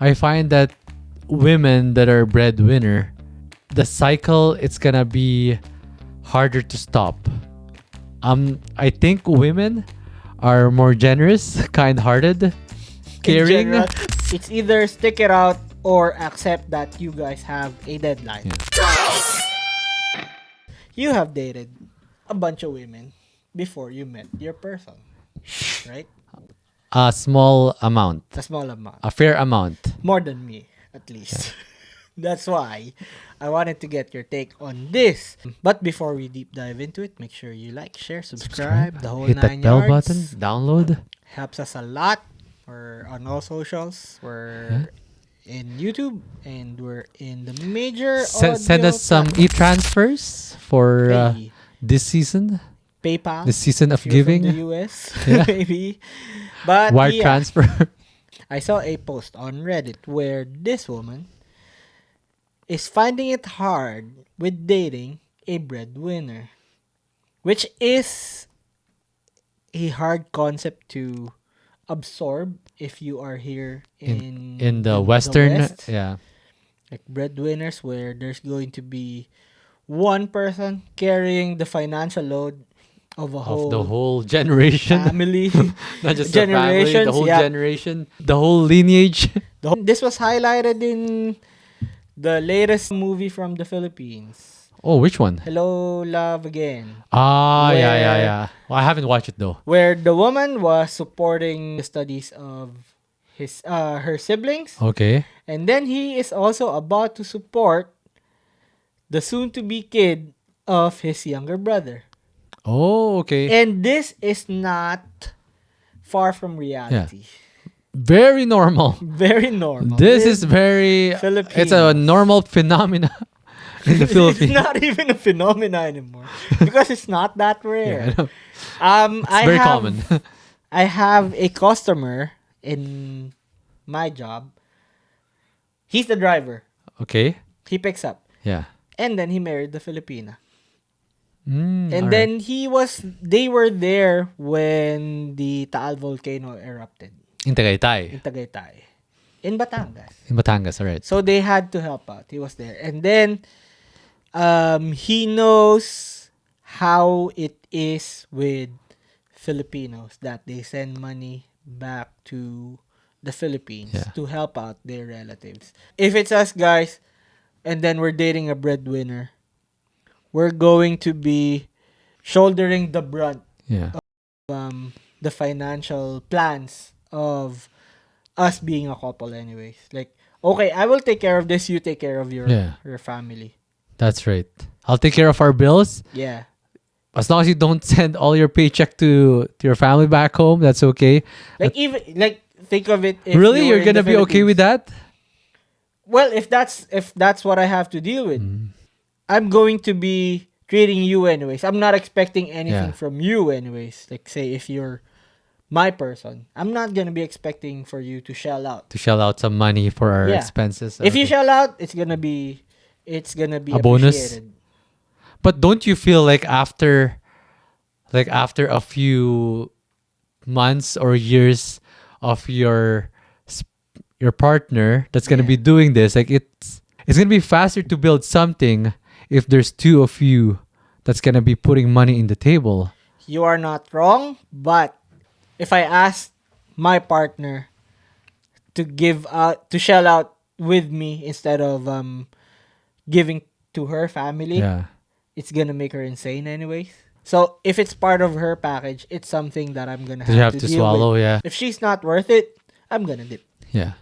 I find that women that are breadwinner, the cycle, it's gonna be harder to stop. I think women are more generous, kind-hearted, In caring. general, it's either stick it out or accept that you guys have a deadline. Yeah. You have dated a bunch of women before you met your person, right? A small amount, A small amount. a fair amount. More than me, at least. That's why I wanted to get your take on this. But before we deep dive into it, make sure you like, share, subscribe, the whole Hit that 9 bell yards. button, download. Helps us a lot. We're on all socials. We're in YouTube and we're in the major Send audio us some platforms. e-transfers for Hey, this season, PayPal. this season of if you're giving. from the US, Yeah. maybe. But Wire yeah, transfer. I saw a post on Reddit where this woman is finding it hard with dating a breadwinner, which is a hard concept to absorb if you are here in the Western, West. yeah. Like breadwinners, where there's going to be one person carrying the financial load of The whole generation. family, Not just the family, the generations. whole Yeah, generation, the whole lineage. this was highlighted in the latest movie from the Philippines. Oh, which one? Hello, Love Again. Yeah, Where- yeah. Well, I haven't watched it though. Where the woman was supporting the studies of her siblings, Okay. and then he is also about to support the soon-to-be kid of his younger brother. Oh, okay. And this is not far from reality. Very normal. Very normal. This is very. It's a Filipinos. normal phenomena in the It's Philippines. not even a phenomena anymore because it's not that Yeah, rare. I know. I It's very have, common. I have a customer in my job. He's the driver. Okay. He picks up. Yeah. And then he married the Filipina. And And then they were there when the Taal volcano erupted in Tagaytay, in Tagaytay. In Batangas. in Batangas, alright. So they had to help out. He was there. And then he knows how it is with Filipinos that they send money back to the Philippines Yeah. to help out their relatives. If it's us guys and then we're dating a breadwinner, we're going to be shouldering the brunt Yeah. the financial plans of us being a couple anyways. Like, okay, I will take care of this, you take care of your family. That's right. I'll take care of our bills. Yeah. As long as you don't send all your paycheck to your family back home, that's okay. Like even like think of it if Really? you were You're in gonna the be okay with Philippines. that? Well, if that's what I have to deal with, I'm going to be treating you anyways. I'm not expecting anything Yeah. from you anyways. Like say if you're my person, I'm not gonna be expecting for you to shell out. To shell out some money for our Yeah. expenses. If you Okay. shell out, it's gonna be A bonus? appreciated. But don't you feel like after a few months or years of your partner that's gonna be doing this, like it's gonna be faster to build something if there's two of you that's gonna be putting money in the table. You are not wrong, but if I ask my partner to shell out with me instead of giving to her family, Yeah. it's gonna make her insane anyways. So if it's part of her package, it's something that I'm gonna You have to deal swallow, with. yeah. If she's not worth it, I'm gonna dip. Yeah.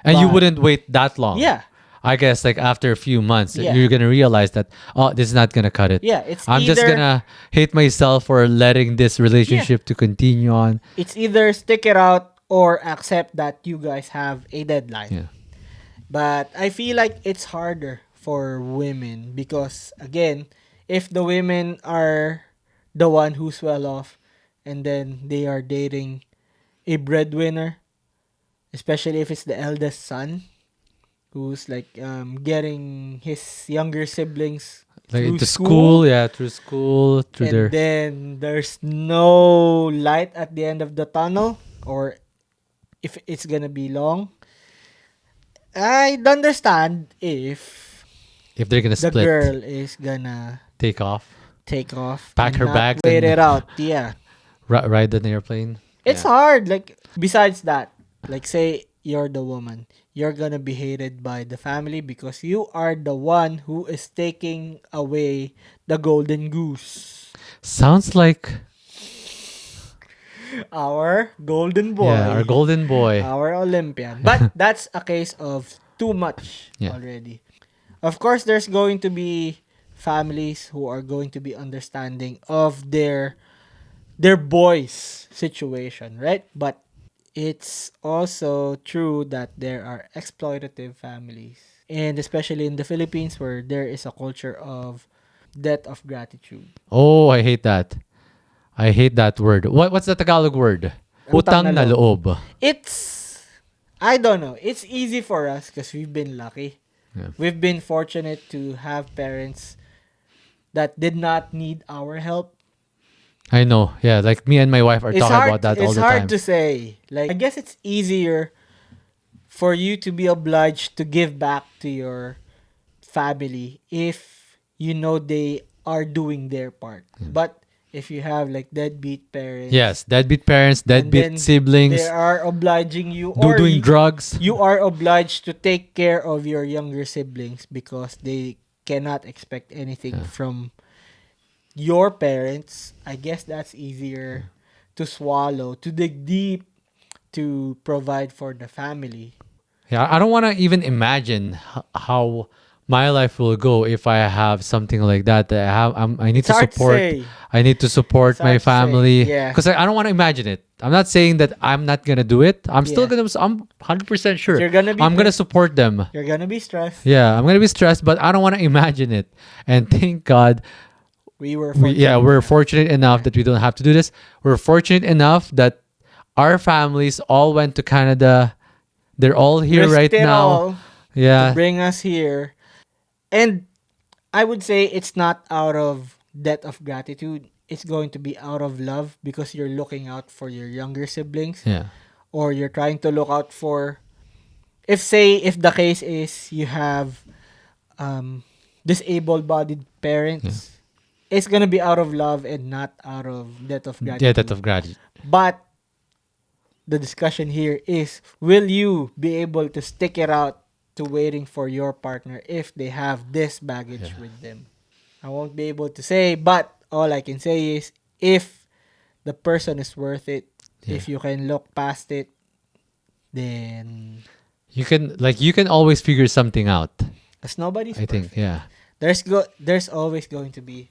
And you But- wouldn't wait that long. Yeah, I guess like after a few months, Yeah. you're gonna realize that this is not gonna cut it. yeah. It's I'm just either gonna hate myself for letting this relationship to continue on. it's either stick it out or accept that you guys have a deadline. Yeah. But I feel like it's harder for women because again, if the women are the one who's well off and then they are dating a breadwinner, especially if it's the eldest son who's like getting his younger siblings Like through into school, through school, through and their then there's no light at the end of the tunnel, or if it's gonna be long, I'd understand If they're gonna the split, girl is gonna take off, take off pack and her not bags, wait and it out. Yeah. ride an airplane. It's Yeah. hard. Like, besides that, like, say you're the woman, you're gonna be hated by the family because you are the one who is taking away the golden goose. Sounds like Our golden yeah, our boy. golden boy. Our Olympian. But that's a case of too much Yeah. already. Of course, there's going to be families who are going to be understanding of their boys situation, right? But it's also true that there are exploitative families. And especially in the Philippines where there is a culture of debt of gratitude. Oh, I hate that. I hate that word. What's the Tagalog word? Utang na Utang na loob. loob. It's, I don't know. It's easy for us because we've been lucky. Yeah. We've been fortunate to have parents that did not need our help. I know. Yeah, like me and my wife are talking about that all It's the hard time. to say. Like, I guess it's easier for you to be obliged to give back to your family if you know they are doing their part. But if you have like deadbeat parents Yes, deadbeat parents, and deadbeat then they siblings, are obliging you, or doing drugs. you are obliged to take care of your younger siblings because they cannot expect anything Yeah. from your parents. I guess that's easier to swallow, to dig deep, to provide for the family. Yeah, I don't want to even imagine how my life will go if I have something like that. That I need It's to hard to support. say. I need to support It's my hard to say. family Yeah. because I don't want to imagine it. I'm not saying that I'm not gonna do it. I'm still Yeah. gonna. I'm 100% sure. You're gonna be I'm gonna pressed. support them. You're gonna be stressed. Yeah, I'm gonna be stressed, but I don't want to imagine it. And thank God, We were we're fortunate. fortunate enough that we don't have to do this. We're fortunate enough that our families all went to Canada. They're all here Risked right it now. all to Yeah, bring us here. And I would say it's not out of debt of gratitude. It's going to be out of love because you're looking out for your younger siblings, yeah, or you're trying to look out for, if say if the case is you have disabled bodied yeah. parents, it's gonna be out of love and not out of debt of Yeah, that gratitude. of gratitude. But the discussion here is, will you be able to stick it out to waiting for your partner if they have this baggage Yeah. with them? I won't be able to say, but all I can say is, if the person is worth it, Yeah. if you can look past it, then You can always figure something out. because nobody's I think. perfect. Yeah. There's always going to be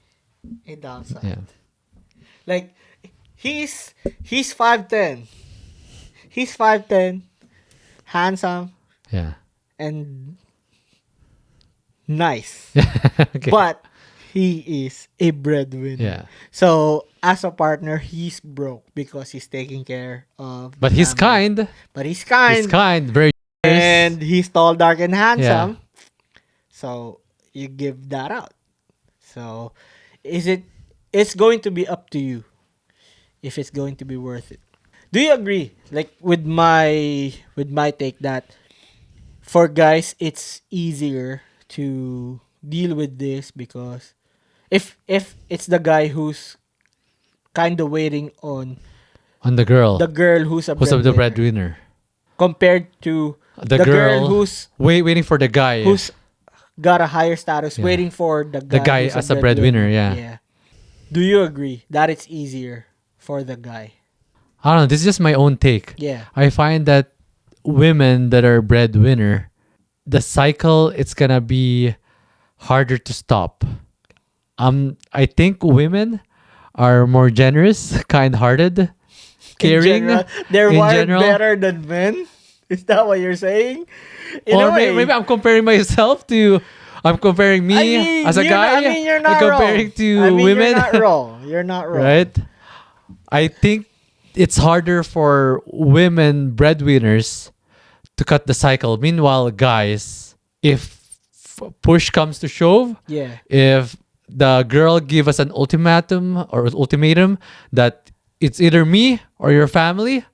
a downside. Yeah. Like, he's 5'10". He's 5'10", handsome Yeah. and nice. Okay. But he is a breadwinner. Yeah. So as a partner, he's broke because he's taking care of the But he's family. kind. But he's He's kind. kind. Very generous. And he's tall, dark, and handsome. Yeah. So you give that out. So is it? It's going to be up to you if it's going to be worth it. Do you agree? Like with my take that for guys it's easier to deal with this because if it's the guy who's kind of waiting on On the girl. the girl who's a Who's the breadwinner breadwinner? compared to The the girl girl. who's Waiting for the guy. who's got a higher status, Yeah. waiting for the The guy who's as a breadwinner. Yeah. Yeah. Do you agree that it's easier for the guy? I don't know. This is just my own take. Yeah. I find that women that are breadwinner, the cycle it's gonna be harder to stop. I think women are more generous, kind-hearted, caring. In general, they're in wired general. better than men. Is that what you're saying? In Or a way, maybe I'm comparing myself to. I'm comparing me I mean, as a guy. you're not and comparing wrong. to I mean, women. You're not wrong. You're not wrong. Right? I think it's harder for women breadwinners to cut the cycle. Meanwhile, guys, if push comes to shove, Yeah. if the girl give us an ultimatum that it's either me or your family,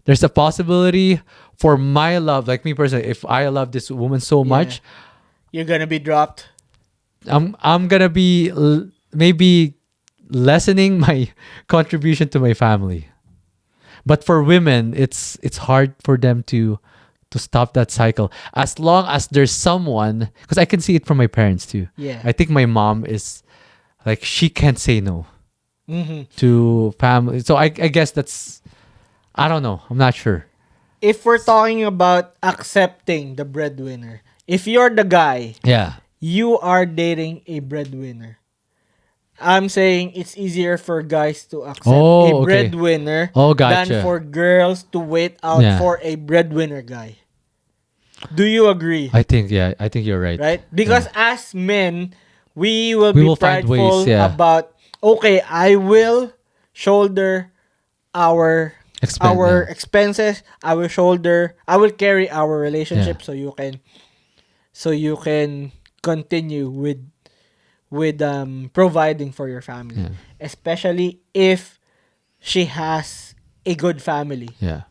there's a possibility for my love, like me personally, if I love this woman so Yeah. much, You're gonna be dropped. I'm gonna be maybe lessening my contribution to my family. But for women, it's hard for them to stop that cycle. As long as there's someone, because I can see it from my parents too. Yeah. I think my mom is like she can't say no Mm-hmm. to family. So I guess that's I don't know. I'm not sure. If we're talking about accepting the breadwinner, if you're the guy, Yeah. you are dating a breadwinner. I'm saying it's easier for guys to accept a Oh, okay. breadwinner Oh, than gotcha. for girls to wait out Yeah. for a breadwinner guy. Do you agree? I think you're right. Right? Because Yeah. as men, we will We be will find ways, prideful yeah. about, okay, I will shoulder our Yeah. expenses. I will carry our relationship so you can continue with providing for your family, Yeah. especially if she has a good family. Yeah.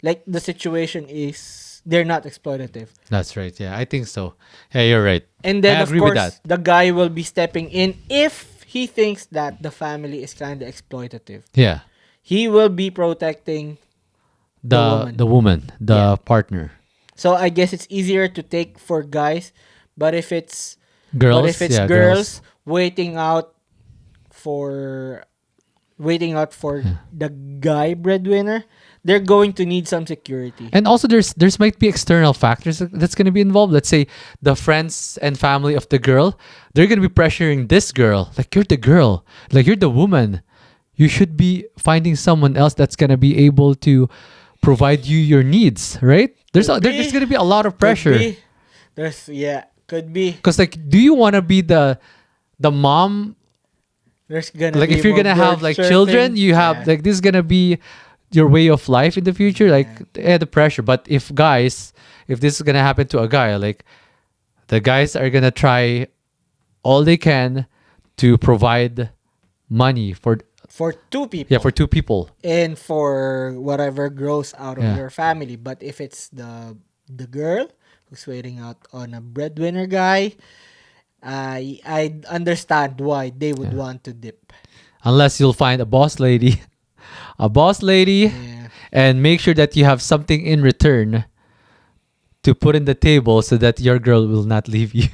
Like the situation is they're not exploitative. That's right. Yeah, I think so. Yeah, you're right. And I then of agree with course that. the guy will be stepping in if he thinks that the family is kind of exploitative. Yeah. He will be protecting the woman. The woman, the Yeah. partner. So I guess it's easier to take for guys, but Girls, if it's yeah, girls waiting out for the guy breadwinner, they're going to need some security. And also there's might be external factors that's going to be involved. Let's say the friends and family of the girl, they're going to be pressuring this girl. Like you're the girl, like you're the woman. You should be finding someone else that's going to be able to provide you your needs, right? There's going to be a lot of pressure. Could be. Cuz like do you want to be the mom, There's gonna like be if you're more going to have birth like surfing. children, you have Yeah. like this is going to be your way of life in the future, like the pressure. But if this is going to happen to a guy, like the guys are going to try all they can to provide money for two people. for two people. And for whatever grows out of Yeah. your family. But if it's the girl who's waiting out on a breadwinner guy, I understand why they would Yeah. want to dip. Unless you'll find a boss lady, a boss lady, Yeah. and make sure that you have something in return to put in the table so that your girl will not leave you.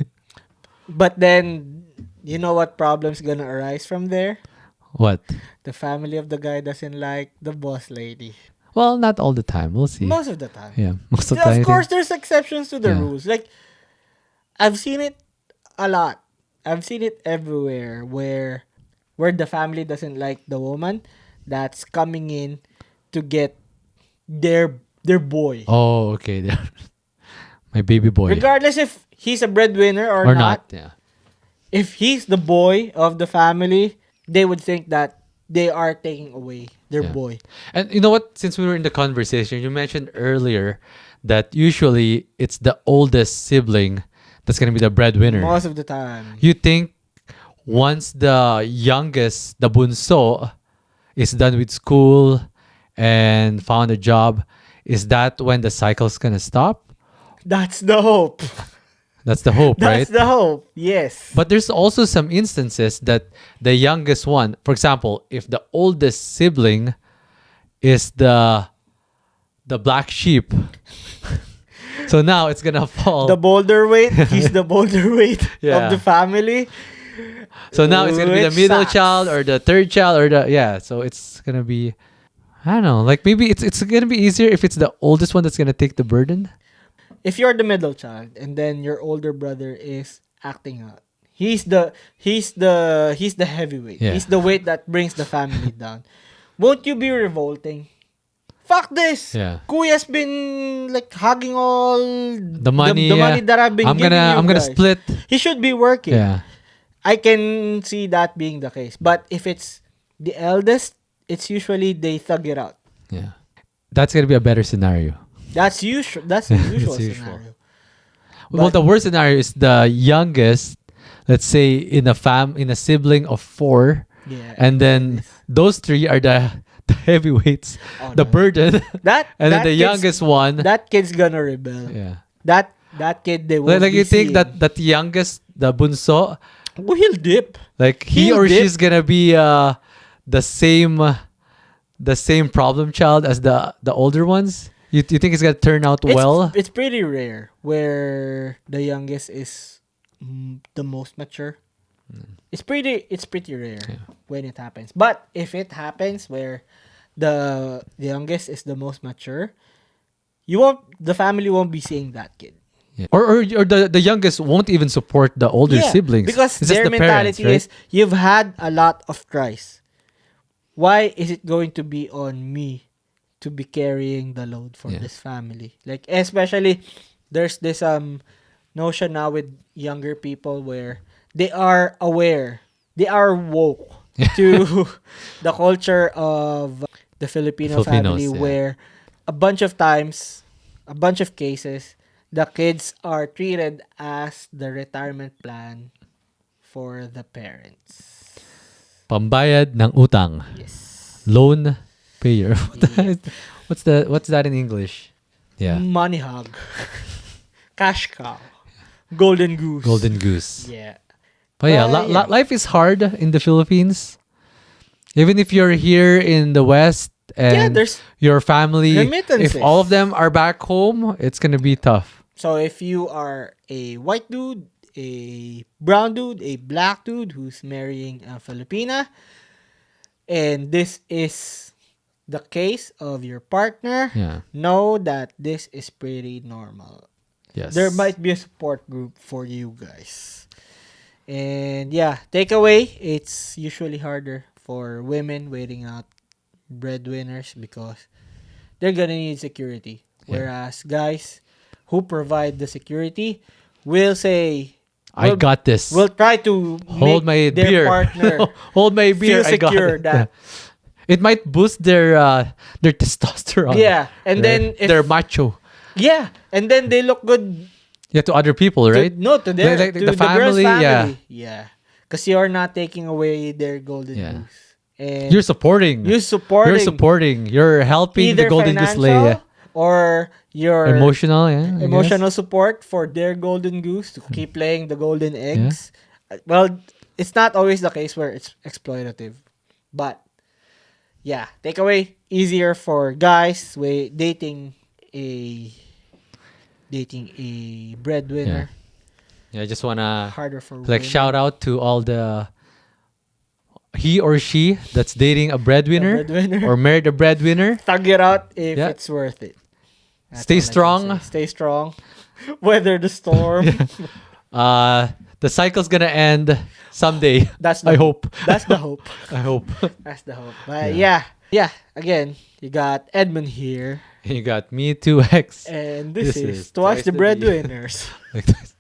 But then you know what problem's gonna arise from there? What? The family of the guy doesn't like the boss lady. Well, not all the time. We'll see. Most of the time. Yeah, most of the Yeah, time. I of course think. there's exceptions to the Yeah. rules. Like I've seen it a lot. I've seen it everywhere where the family doesn't like the woman that's coming in to get their boy. Oh, okay. My baby boy. Regardless if he's a breadwinner or, Or not, not. Yeah. if he's the boy of the family, they would think that they are taking away their Yeah. boy. And you know what? Since we were in the conversation, you mentioned earlier that usually it's the oldest sibling that's going to be the breadwinner. Most of the time. You think once the youngest, the bunso, is done with school and found a job, is that when the cycle's going to stop? That's the hope. That's the hope, That's right? the hope. Yes. But there's also some instances that the youngest one, for example, if the oldest sibling is the black sheep, so now it's gonna fall. The boulder weight, he's the boulder weight Yeah. of the family. So now it's gonna be the Which middle sucks. child or the third child or the So it's gonna be, I don't know. Like maybe it's gonna be easier if it's the oldest one that's gonna take the burden. If you're the middle child and then your older brother is acting out, he's the heavyweight. Yeah. He's the weight that brings the family down. Won't you be revolting? Fuck this. Yeah. Kuya's been like hugging all The money. the yeah. money that I've been I'm giving gonna you I'm gonna guys. split. He should be working. Yeah. I can see that being the case. But if it's the eldest, it's usually they thug it out. Yeah. That's gonna be a better scenario. That's usual. That's the usual That's usual. scenario. Well, But- the worst scenario is the youngest, let's say in a sibling of 4, Yeah. and then those 3 are the the heavyweights, Oh the no. burden, That and then that the kid's, youngest one. that kid's gonna rebel. Yeah. That kid they won't Like be you think seeing. that youngest, the bunso, Oh, he'll dip. like he He'll or dip. she's gonna be the same the same problem child as the older ones. You think it's gonna turn out well? It's pretty rare where the youngest is the most mature. It's pretty rare Yeah. when it happens. But if it happens where the youngest is the most mature, the family won't be seeing that kid. Yeah. Or the youngest won't even support the older Yeah, siblings. because It's just their the parents, mentality right? is you've had a lot of tries. Why is it going to be on me to be carrying the load for Yeah. this family? Like especially there's this notion now with younger people where they are aware, they are woke to the culture of the Filipino family Filipinos, yeah. where a bunch of times, a bunch of cases, the kids are treated as the retirement plan for the parents. Pambayad ng utang. Yes. Loan payer. Yeah. What's that in English? Yeah. Money hog. Cash cow. Golden goose. Golden goose. Yeah. But yeah, Yeah. life is hard in the Philippines. Even if you're here in the West Yeah, and there's your family, remittances. if all of them are back home, it's gonna be tough. So if you are a white dude, a brown dude, a black dude who's marrying a Filipina, and this is the case of your partner, Yeah. know that this is pretty normal. Yes. There might be a support group for you guys. And yeah, takeaway, it's usually harder for women waiting out breadwinners because they're gonna need security. Yeah. Whereas guys who provide the security will say, I will- got this. will try to Hold my make their beer. partner Hold my beer. feel I got secure it. that It might boost their testosterone. yeah, and right? then if they're macho. yeah, and then they look good Yeah, to other people, to, right? no to their Like to the the girl's family, yeah. family. Yeah. Because you're not taking away their golden Yeah. goose. And You're supporting. you're supporting You're supporting. You're helping either the golden goose financial lay. Yeah. or your Emotional, yeah. I emotional guess. support for their golden goose to keep laying the golden eggs. Well, it's not always the case where it's exploitative. But yeah, takeaway, easier for guys a dating a breadwinner. Yeah, I just wanna Harder for like women. shout out to all the he or she that's dating a breadwinner, A breadwinner. or married a breadwinner. Thug it out if Yeah. it's worth it. That's Stay all I can strong. say. Stay strong. Weather the storm. The cycle's gonna end someday. That's the I hope. That's the hope. I hope. That's the hope. But yeah. Again, you got Edmund here, You got me 2X. and this This is is Twice Twice the the Breadwinners. Like this.